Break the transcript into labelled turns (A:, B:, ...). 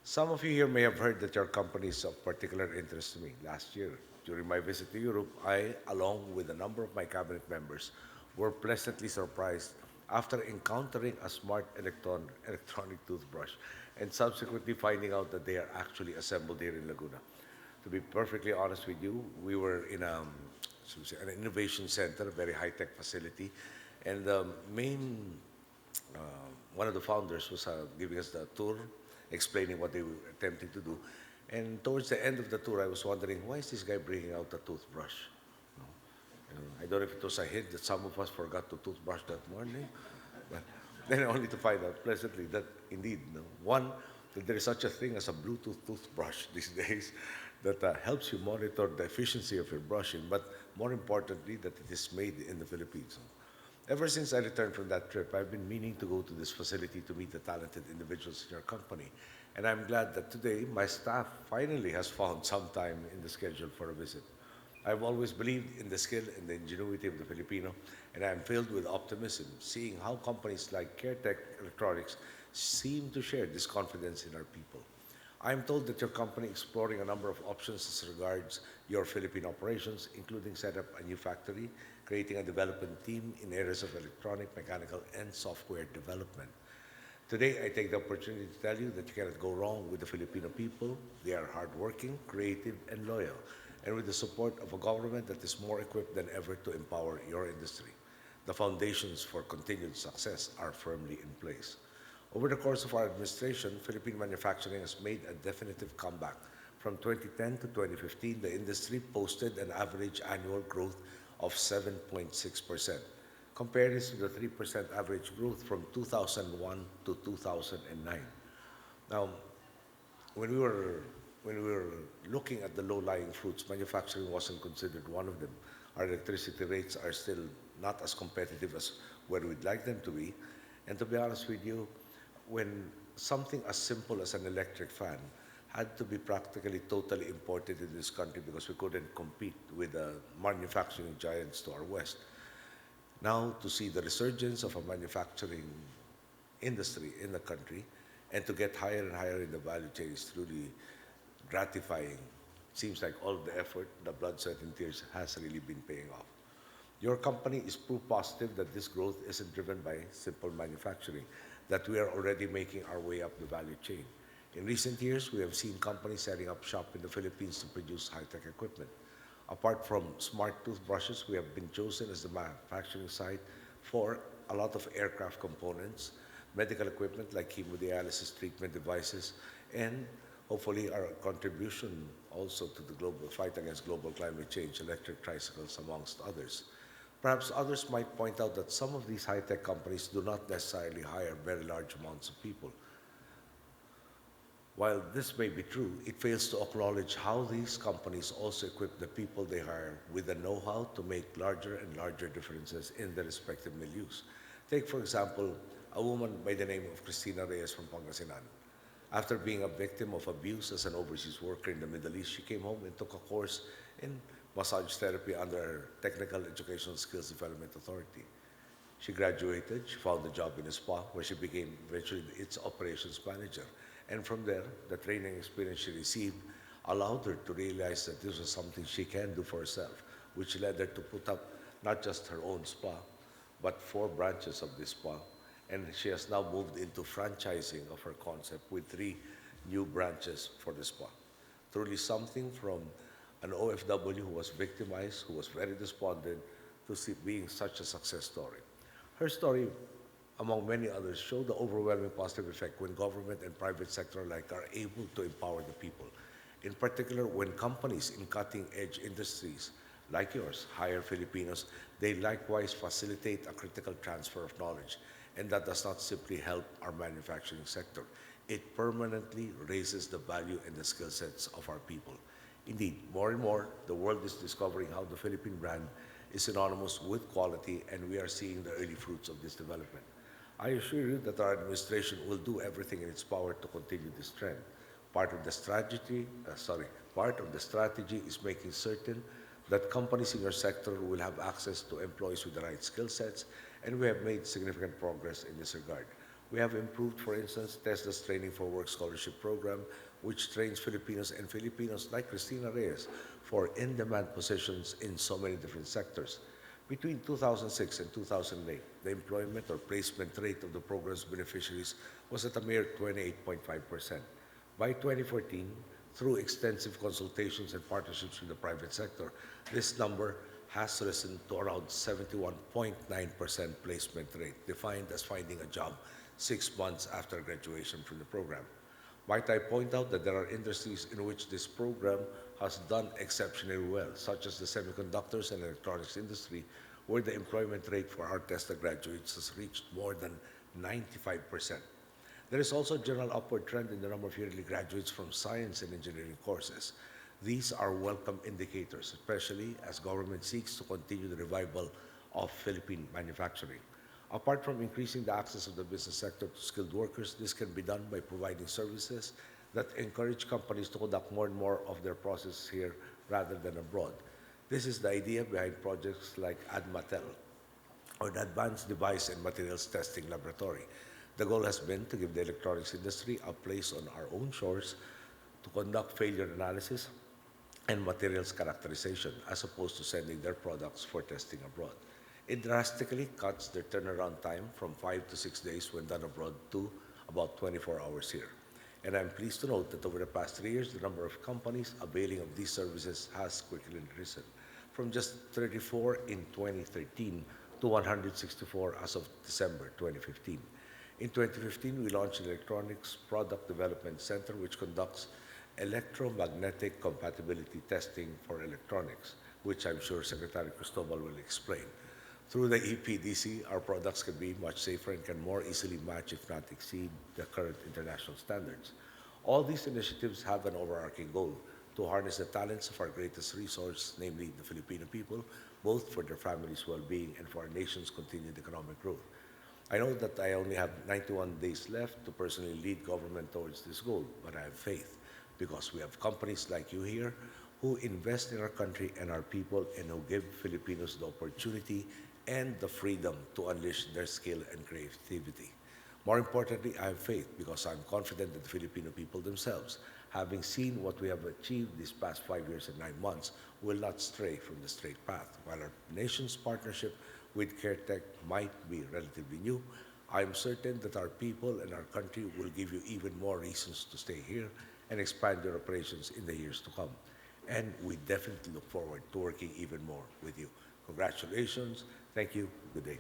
A: Some of you here may have heard that your company is of particular interest to me. Last year, during my visit to Europe, I, along with a number of my cabinet members, were pleasantly surprised after encountering a smart electronic toothbrush and subsequently finding out that they are actually assembled here in Laguna. To be perfectly honest with you, we were in an innovation center, a very high-tech facility, and the main uh, one of the founders was giving us the tour, explaining what they were attempting to do. And towards the end of the tour, I was wondering, why is this guy bringing out a toothbrush? No. I don't know if it was a hint that some of us forgot to toothbrush that morning, but then only to find out pleasantly that indeed, no, one, that there is such a thing as a Bluetooth toothbrush these days that helps you monitor the efficiency of your brushing, but more importantly, that it is made in the Philippines. Ever since I returned from that trip, I've been meaning to go to this facility to meet the talented individuals in your company. And I'm glad that today my staff finally has found some time in the schedule for a visit. I've always believed in the skill and the ingenuity of the Filipino, and I am filled with optimism seeing how companies like Kaertech Electronics seem to share this confidence in our people. I am told that your company is exploring a number of options as regards your Philippine operations, including set up a new factory, creating a development team in areas of electronic, mechanical, and software development. Today, I take the opportunity to tell you that you cannot go wrong with the Filipino people. They are hardworking, creative, and loyal, and with the support of a government that is more equipped than ever to empower your industry. The foundations for continued success are firmly in place. Over the course of our administration, Philippine manufacturing has made a definitive comeback. From 2010 to 2015, the industry posted an average annual growth of 7.6%. Compare this to the 3% average growth from 2001 to 2009. Now, when we were when we were looking at the low-lying fruits, manufacturing wasn't considered one of them. Our electricity rates are still not as competitive as where we'd like them to be. And to be honest with you, when something as simple as an electric fan had to be practically totally imported in this country because we couldn't compete with the manufacturing giants to our west. Now, to see the resurgence of a manufacturing industry in the country and to get higher and higher in the value chain is truly gratifying. Seems like all the effort, the blood, sweat, and tears has really been paying off. Your company is proof positive that this growth isn't driven by simple manufacturing, that we are already making our way up the value chain. In recent years, we have seen companies setting up shop in the Philippines to produce high-tech equipment. Apart from smart toothbrushes, we have been chosen as the manufacturing site for a lot of aircraft components, medical equipment like hemodialysis treatment devices, and hopefully our contribution also to the global fight against global climate change, electric tricycles, amongst others. Perhaps others might point out that some of these high-tech companies do not necessarily hire very large amounts of people. While this may be true, it fails to acknowledge how these companies also equip the people they hire with the know-how to make larger and larger differences in their respective milieux. Take, for example, a woman by the name of Cristina Reyes from Pangasinan. After being a victim of abuse as an overseas worker in the Middle East, she came home and took a course in massage therapy under Technical Educational Skills Development Authority. She graduated, she found a job in a spa where she became eventually its operations manager. And from there, the training experience she received allowed her to realize that this was something she can do for herself, which led her to put up not just her own spa, but four branches of this spa. And she has now moved into franchising of her concept with three new branches for the spa. Truly something from an OFW who was victimized, who was very despondent, to see being such a success story. Her story, among many others, show the overwhelming positive effect when government and private sector alike are able to empower the people. In particular, when companies in cutting-edge industries like yours hire Filipinos, they likewise facilitate a critical transfer of knowledge. And that does not simply help our manufacturing sector. It permanently raises the value and the skill sets of our people. Indeed, more and more, the world is discovering how the Philippine brand is synonymous with quality, and we are seeing the early fruits of this development. I assure you that our administration will do everything in its power to continue this trend. Part of the strategy, part of the strategy is making certain that companies in your sector will have access to employees with the right skill sets, and we have made significant progress in this regard. We have improved, for instance, TESDA's Training for Work Scholarship Program, which trains Filipinos and Filipinos like Cristina Reyes for in-demand positions in so many different sectors. Between 2006 and 2008, the employment or placement rate of the program's beneficiaries was at a mere 28.5%. By 2014, through extensive consultations and partnerships with the private sector, this number has risen to around 71.9% placement rate, defined as finding a job 6 months after graduation from the program. Might I point out that there are industries in which this program has done exceptionally well, such as the semiconductors and electronics industry, where the employment rate for our TESDA graduates has reached more than 95%. There is also a general upward trend in the number of yearly graduates from science and engineering courses. These are welcome indicators, especially as government seeks to continue the revival of Philippine manufacturing. Apart from increasing the access of the business sector to skilled workers, this can be done by providing services that encourage companies to conduct more and more of their processes here rather than abroad. This is the idea behind projects like ADMATEL, or the Advanced Device and Materials Testing Laboratory. The goal has been to give the electronics industry a place on our own shores to conduct failure analysis and materials characterization, as opposed to sending their products for testing abroad. It drastically cuts their turnaround time from 5 to 6 days when done abroad to about 24 hours here. And I'm pleased to note that over the past 3 years, the number of companies availing of these services has quickly risen, from just 34 in 2013 to 164 as of December 2015. In 2015, we launched an Electronics Product Development Center, which conducts electromagnetic compatibility testing for electronics, which I'm sure Secretary Cristobal will explain. Through the EPDC, our products can be much safer and can more easily match, if not exceed, the current international standards. All these initiatives have an overarching goal: to harness the talents of our greatest resource, namely the Filipino people, both for their families' well-being and for our nation's continued economic growth. I know that I only have 91 days left to personally lead government towards this goal, but I have faith because we have companies like you here who invest in our country and our people and who give Filipinos the opportunity and the freedom to unleash their skill and creativity. More importantly, I have faith because I'm confident that the Filipino people themselves, having seen what we have achieved these past 5 years and 9 months, will not stray from the straight path. While our nation's partnership with Kaertech might be relatively new, I am certain that our people and our country will give you even more reasons to stay here and expand your operations in the years to come. And we definitely look forward to working even more with you. Congratulations. Thank you. Good day.